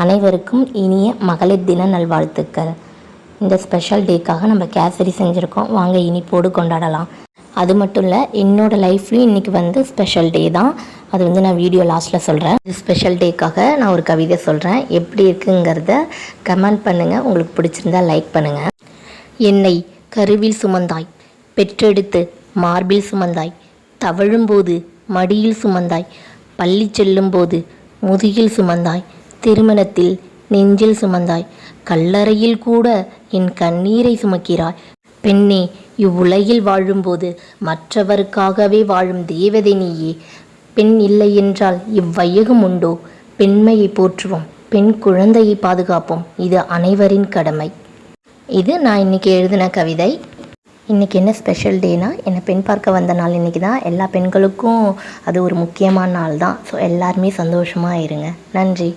அனைவருக்கும் இனிய மகளிர் தின நல்வாழ்த்துக்கள். இந்த ஸ்பெஷல் டேக்காக நம்ம கேசரி செஞ்சுருக்கோம். வாங்க இனிப்போடு கொண்டாடலாம். அது மட்டும் இல்லை, என்னோடய லைஃப்லையும் இன்றைக்கி ஸ்பெஷல் டே தான். அது நான் வீடியோ லாஸ்ட்டில் சொல்கிறேன். ஸ்பெஷல் டேக்காக நான் ஒரு கவிதை சொல்கிறேன். எப்படி இருக்குங்கிறத கமெண்ட் பண்ணுங்கள். உங்களுக்கு பிடிச்சிருந்தா லைக் பண்ணுங்கள். என்னை கருவில் சுமந்தாய், பெற்றெடுத்து மார்பில் சுமந்தாய், தவழும்போது மடியில் சுமந்தாய், பள்ளி செல்லும்போது முதுகில் சுமந்தாய், திருமணத்தில் நெஞ்சில் சுமந்தாய், கல்லறையில் கூட என் கண்ணீரை சுமக்கிறாய். பெண்ணே, இவ்வுலகில் வாழும்போது மற்றவருக்காகவே வாழும் தேவதை நீயே. பெண் இல்லை என்றால் இவ்வையகம் உண்டோ? பெண்மையை போற்றுவோம், பெண் குழந்தையை பாதுகாப்போம். இது அனைவரின் கடமை. இது நான் இன்றைக்கி எழுதின கவிதை. இன்றைக்கி என்ன ஸ்பெஷல் டேனா, என்னை பெண் பார்க்க வந்த நாள் இன்றைக்கி தான். எல்லா பெண்களுக்கும் அது ஒரு முக்கியமான நாள் தான். ஸோ எல்லாருமே சந்தோஷமாக இருங்க. நன்றி.